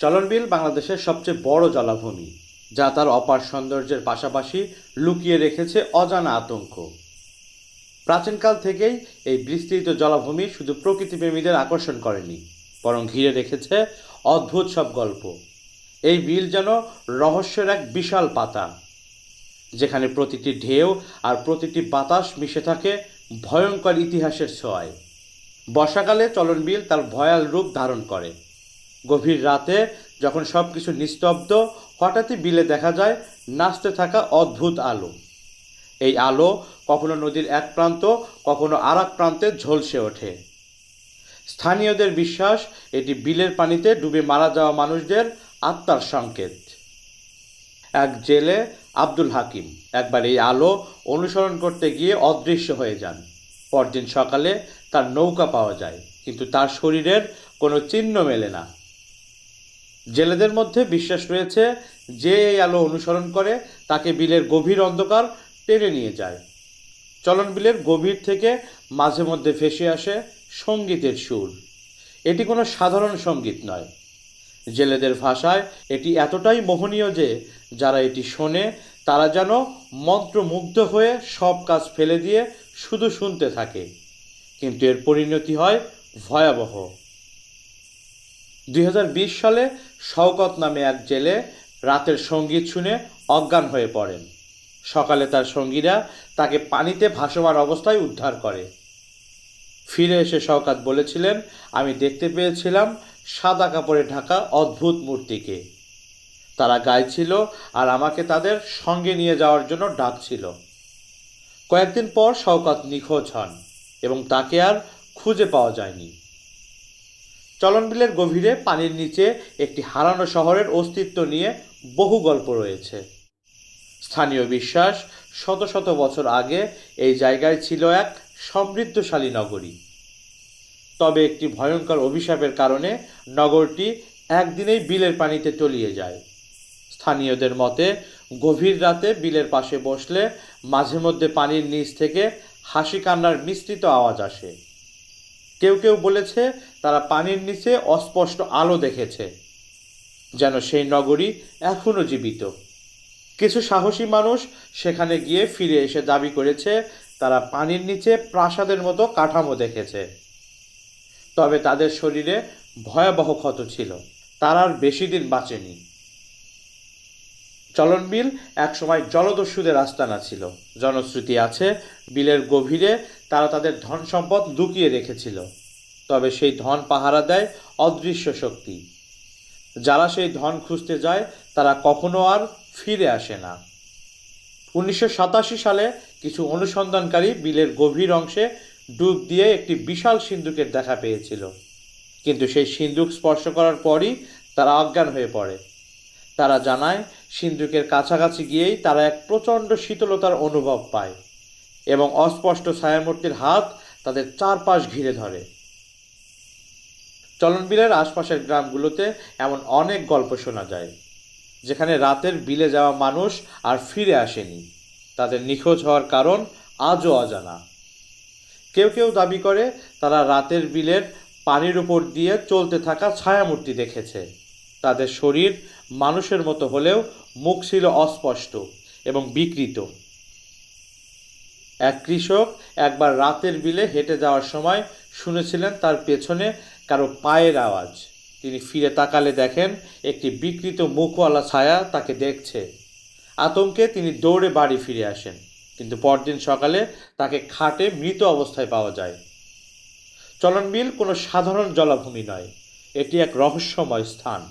চলন বিল বাংলাদেশের সবচেয়ে বড় জলাভূমি, যা তার অপার সৌন্দর্যের পাশাপাশি লুকিয়ে রেখেছে অজানা আতঙ্ক। প্রাচীনকাল থেকেই এই বিস্তৃত জলাভূমি শুধু প্রকৃতিপ্রেমীদের আকর্ষণ করেনি, বরং ঘিরে রেখেছে অদ্ভুত সব গল্প। এই বিল যেন রহস্যের এক বিশাল পাতা, যেখানে প্রতিটি ঢেউ আর প্রতিটি বাতাস মিশে থাকে ভয়ঙ্কর ইতিহাসের ছোঁয়ায়। বর্ষাকালে চলন বিল তার ভয়াল রূপ ধারণ করে। গভীর রাতে যখন সব কিছু নিস্তব্ধ, হঠাৎই বিলে দেখা যায় নাচতে থাকা অদ্ভুত আলো। এই আলো কখনো নদীর এক প্রান্ত, কখনো আর এক প্রান্তে ঝলসে ওঠে। স্থানীয়দের বিশ্বাস এটি বিলের পানিতে ডুবে মারা যাওয়া মানুষদের আত্মার সংকেত। এক জেলে আব্দুল হাকিম একবার এই আলো অনুসরণ করতে গিয়ে অদৃশ্য হয়ে যান। পরদিন সকালে তার নৌকা পাওয়া যায়, কিন্তু তার শরীরের কোনো চিহ্ন মেলে না। জেলেদের মধ্যে বিশ্বাস রয়েছে, যে এই আলো অনুসরণ করে তাকে বিলের গভীর অন্ধকার টেনে নিয়ে যায়। চলন বিলের গভীর থেকে মাঝে মধ্যে ভেসে আসে সঙ্গীতের সুর। এটি কোনো সাধারণ সঙ্গীত নয়। জেলেদের ভাষায় এটি এতটাই মোহনীয় যে যারা এটি শোনে তারা যেন মন্ত্রমুগ্ধ হয়ে সব কাজ ফেলে দিয়ে শুধু শুনতে থাকে। কিন্তু এর পরিণতি হয় ভয়াবহ। 2020 সালে শওকত নামে এক জেলে রাতের সঙ্গীত শুনে অজ্ঞান হয়ে পড়েন। সকালে তার সঙ্গীরা তাকে পানিতে ভাসমান অবস্থায় উদ্ধার করে। ফিরে এসে শওকত বলেছিলেন, আমি দেখতে পেয়েছিলাম সাদা কাপড়ে ঢাকা অদ্ভুত মূর্তিকে। তারা গাইছিল আর আমাকে তাদের সঙ্গে নিয়ে যাওয়ার জন্য ডাকছিল। কয়েকদিন পর শওকত নিখোঁজ হন এবং তাকে আর খুঁজে পাওয়া যায়নি। চলন বিলের গভীরে পানির নিচে একটি হারানো শহরের অস্তিত্ব নিয়ে বহু গল্প রয়েছে। স্থানীয় বিশ্বাস, শত শত বছর আগে এই জায়গায় ছিল এক সমৃদ্ধশালী নগরী। তবে একটি ভয়ঙ্কর অভিশাপের কারণে নগরটি একদিনেই বিলের পানিতে তলিয়ে যায়। স্থানীয়দের মতে, গভীর রাতে বিলের পাশে বসলে মাঝে মধ্যে পানির নিচ থেকে হাসি কান্নার মিশ্রিত আওয়াজ আসে। কেউ কেউ বলেছে তারা পানির নিচে অস্পষ্ট আলো দেখেছে, যেন সেই নগরী এখনও জীবিত। কিছু সাহসী মানুষ সেখানে গিয়ে ফিরে এসে দাবি করেছে তারা পানির নিচে প্রাসাদের মতো কাঠামো দেখেছে। তবে তাদের শরীরে ভয়াবহ ক্ষত ছিল, তারা আর বেশি দিন বাঁচেনি। চলন বিল একসময় জলদস্যুদের আস্তানা ছিল। জনশ্রুতি আছে বিলের গভীরে তারা তাদের ধন সম্পদ লুকিয়ে রেখেছিল। তবে সেই ধন পাহারা দেয় অদৃশ্য শক্তি। যারা সেই ধন খুঁজতে যায় তারা কখনো আর ফিরে আসে না। 1987 সালে কিছু অনুসন্ধানকারী বিলের গভীর অংশে ডুব দিয়ে একটি বিশাল সিন্দুকের দেখা পেয়েছিল, কিন্তু সেই সিন্দুক স্পর্শ করার পরই তারা অজ্ঞান হয়ে পড়ে। তারা জানায় সিন্দুকের কাছাকাছি গিয়েই তারা এক প্রচণ্ড শীতলতার অনুভব পায় এবং অস্পষ্ট ছায়ামূর্তির হাত তাদের চারপাশ ঘিরে ধরে। চলন বিলের আশপাশের গ্রামগুলোতে এমন অনেক গল্প শোনা যায়, যেখানে রাতের বিলে যাওয়া মানুষ আর ফিরে আসেনি। তাদের নিখোঁজ হওয়ার কারণ আজও অজানা। কেউ কেউ দাবি করে তারা রাতের বিলের পানির উপর দিয়ে চলতে থাকা ছায়ামূর্তি দেখেছে। তাদের শরীর মানুষের মতো হলেও মুখ ছিল অস্পষ্ট এবং বিকৃত। এক কৃষক একবার রাতের বিলে হেঁটে যাওয়ার সময় শুনেছিলেন তার পেছনে কারো পায়ের আওয়াজ। তিনি ফিরে তাকালে দেখেন একটি বিকৃত মুখওয়ালা ছায়া তাকে দেখছে। আতঙ্কে তিনি দৌড়ে বাড়ি ফিরে আসেন, কিন্তু পরদিন সকালে তাকে খাটে মৃত অবস্থায় পাওয়া যায়। চলন বিল কোনো সাধারণ জলাভূমি নয়, এটি এক রহস্যময় স্থান,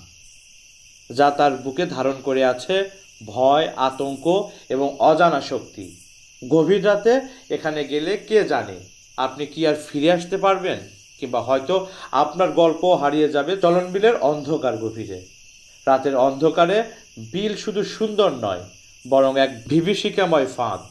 যা তার বুকে ধারণ করে আছে ভয়, আতঙ্ক এবং অজানা শক্তি। গভীর রাতে এখানে গেলে কে জানে আপনি কি আর ফিরে আসতে পারবেন, কিংবা হয়তো আপনার গল্প হারিয়ে যাবে চলন বিলের অন্ধকার গভীরে। রাতের অন্ধকারে বিল শুধু সুন্দর নয়, বরং এক বিভীষিকাময় ফাঁদ।